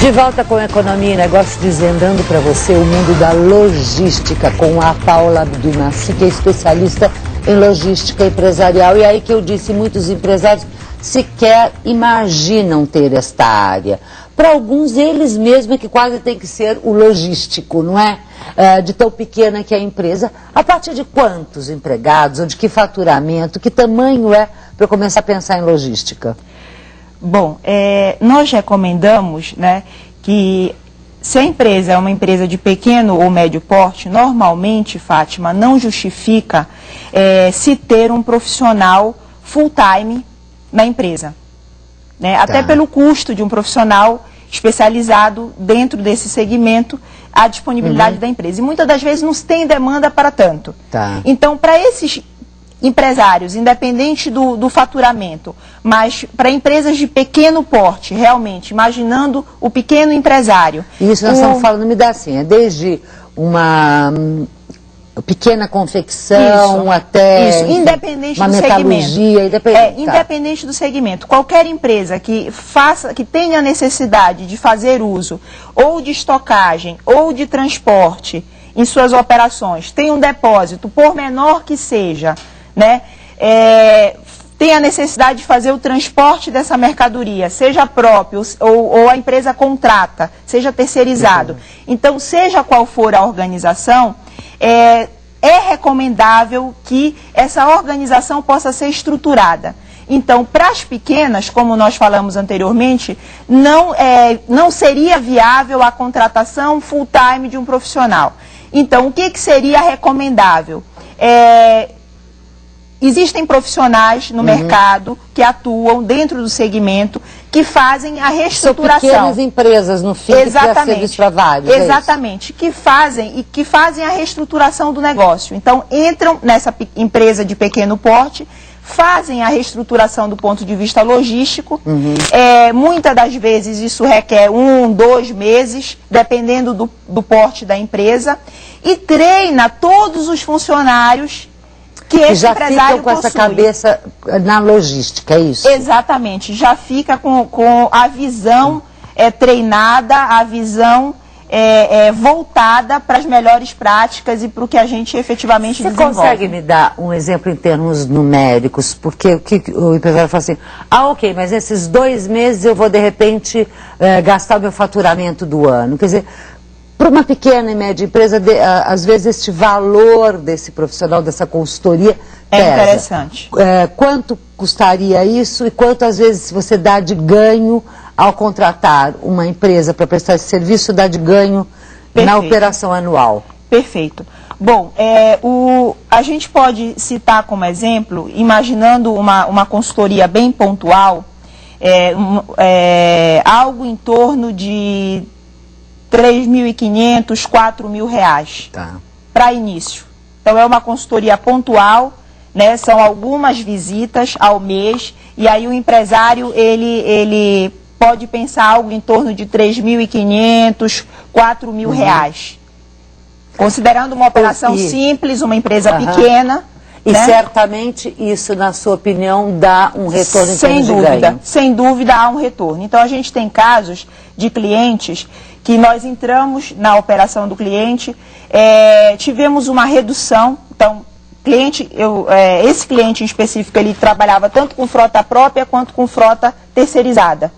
De volta com Economia e Negócios, desvendando para você o mundo da logística com a Paula Abdunassi, que é especialista em logística empresarial. E aí que eu disse, muitos empresários sequer imaginam ter esta área. Para alguns, eles mesmos é que quase tem que ser o logístico, não é? De tão pequena que é a empresa. A partir de quantos empregados, ou de que faturamento, que tamanho é para eu começar a pensar em logística? Bom, nós recomendamos, né, que se a empresa é uma empresa de pequeno ou médio porte, normalmente, Fátima, não justifica se ter um profissional full-time na empresa. Né? Tá. Até pelo custo de um profissional especializado dentro desse segmento, a disponibilidade da empresa. E muitas das vezes não se tem demanda para tanto. Tá. Então, para esses empresários, independente do faturamento, mas para empresas de pequeno porte, realmente, imaginando o pequeno empresário. Isso nós estamos falando, me dá assim, é desde uma pequena confecção até isso, independente uma do metalurgia, segmento. Independente do segmento. Qualquer empresa que tenha necessidade de fazer uso ou de estocagem ou de transporte em suas operações, tem um depósito, por menor que seja, né, tem a necessidade de fazer o transporte dessa mercadoria, seja próprio ou a empresa contrata, seja terceirizado. Então, seja qual for a organização, é recomendável que essa organização possa ser estruturada. Então, para as pequenas, como nós falamos anteriormente, não seria viável a contratação full-time de um profissional. Então, o que seria recomendável? Existem profissionais no mercado que atuam dentro do segmento, que fazem a reestruturação. São pequenas empresas, no fim, que criam serviço para vários. Exatamente, que fazem a reestruturação do negócio. Então, entram nessa empresa de pequeno porte, fazem a reestruturação do ponto de vista logístico. Muitas das vezes isso requer 1, 2 meses, dependendo do porte da empresa, e treina todos os funcionários que esse já empresário ficam com essa cabeça na logística, é isso? Exatamente, já fica com a visão treinada, a visão voltada para as melhores práticas e para o que a gente efetivamente desenvolve. Você consegue me dar um exemplo em termos numéricos? Porque o empresário fala assim, ok, mas nesses 2 meses eu vou de repente gastar o meu faturamento do ano. Quer dizer, para uma pequena e média empresa, às vezes este valor desse profissional, dessa consultoria, pesa. Interessante. Quanto custaria isso e quanto às vezes você dá de ganho ao contratar uma empresa para prestar esse serviço, dá de ganho na operação anual? Perfeito. Bom, a gente pode citar como exemplo, imaginando uma consultoria bem pontual, algo em torno de R$3.500, R$4.000 para início. Então, é uma consultoria pontual, né? São algumas visitas ao mês, e aí o empresário, ele pode pensar algo em torno de R$3.500, R$4.000. Considerando uma operação simples, uma empresa pequena. E certamente isso, na sua opinião, dá um retorno sem dúvida, sem dúvida há um retorno. Então, a gente tem casos de clientes que nós entramos na operação do cliente, tivemos uma redução. Então, esse cliente em específico, ele trabalhava tanto com frota própria quanto com frota terceirizada.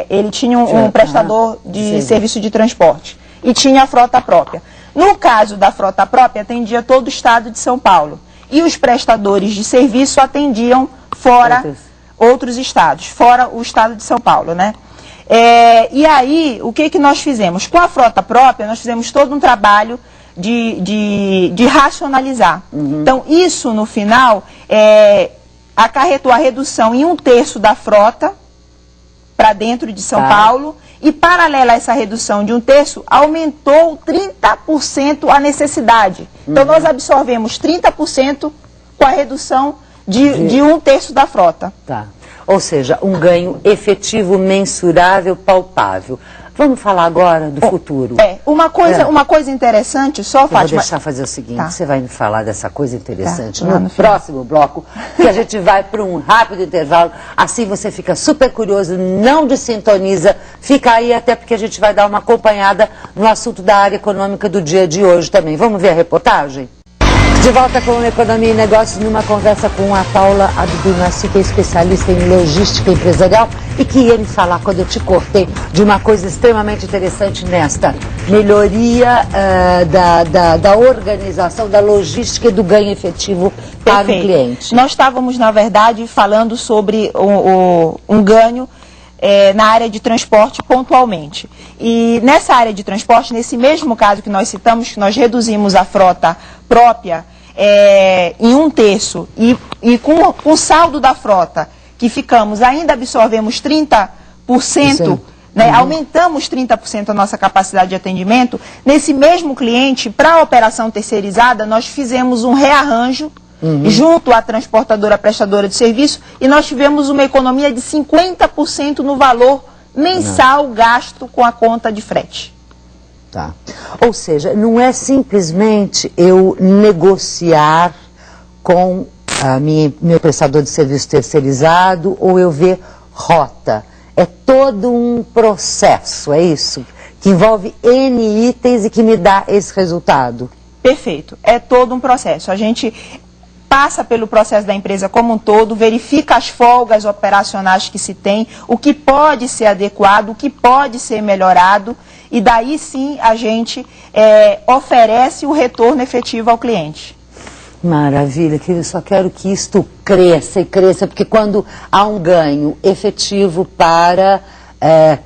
Ele tinha um prestador de serviço de transporte e tinha a frota própria. No caso da frota própria, atendia todo o estado de São Paulo. E os prestadores de serviço atendiam outros estados, fora o estado de São Paulo, né? E aí, o que nós fizemos? Com a frota própria, nós fizemos todo um trabalho de racionalizar. Então, isso, no final, acarretou a redução em 1/3 da frota para dentro de São Paulo. E, paralela a essa redução de 1/3, aumentou 30% a necessidade. Então, nós absorvemos 30% com a redução de 1/3 da frota. Ou seja, um ganho efetivo, mensurável, palpável. Vamos falar agora do futuro. Uma coisa interessante, só, Fátima... Eu vou deixar fazer o seguinte, você vai me falar dessa coisa interessante no próximo bloco, que a gente vai para um rápido intervalo, assim você fica super curioso, não desintoniza, Fica aí até porque a gente vai dar uma acompanhada no assunto da área econômica do dia de hoje também. Vamos ver a reportagem? De volta com Economia e Negócios, numa conversa com a Paula Abdulnassi, que é especialista em logística empresarial e que ia me falar, quando eu te cortei, de uma coisa extremamente interessante nesta melhoria da organização, da logística e do ganho efetivo para o cliente. Nós estávamos, na verdade, falando sobre um ganho na área de transporte pontualmente. E nessa área de transporte, nesse mesmo caso que nós citamos, que nós reduzimos a frota própria em 1/3 e com o saldo da frota que ficamos, ainda absorvemos 30%, né, aumentamos 30% a nossa capacidade de atendimento. Nesse mesmo cliente, para a operação terceirizada, nós fizemos um rearranjo junto à transportadora prestadora de serviço e nós tivemos uma economia de 50% no valor mensal gasto com a conta de frete. Tá. Ou seja, não é simplesmente eu negociar com meu prestador de serviço terceirizado ou eu ver rota. É todo um processo, é isso? Que envolve N itens e que me dá esse resultado. Perfeito. É todo um processo. A gente passa pelo processo da empresa como um todo, verifica as folgas operacionais que se tem, o que pode ser adequado, o que pode ser melhorado, e daí sim a gente oferece o retorno efetivo ao cliente. Maravilha, querido, só quero que isto cresça e cresça, porque quando há um ganho efetivo para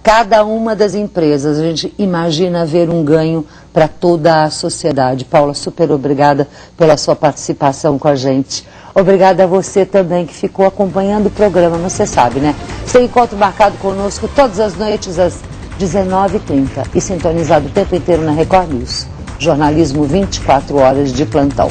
cada uma das empresas, a gente imagina ver um ganho para toda a sociedade. Paula, super obrigada pela sua participação com a gente. Obrigada a você também que ficou acompanhando o programa, você sabe, né? Você tem encontro marcado conosco todas as noites às 19h30 e sintonizado o tempo inteiro na Record News. Jornalismo 24 horas de plantão.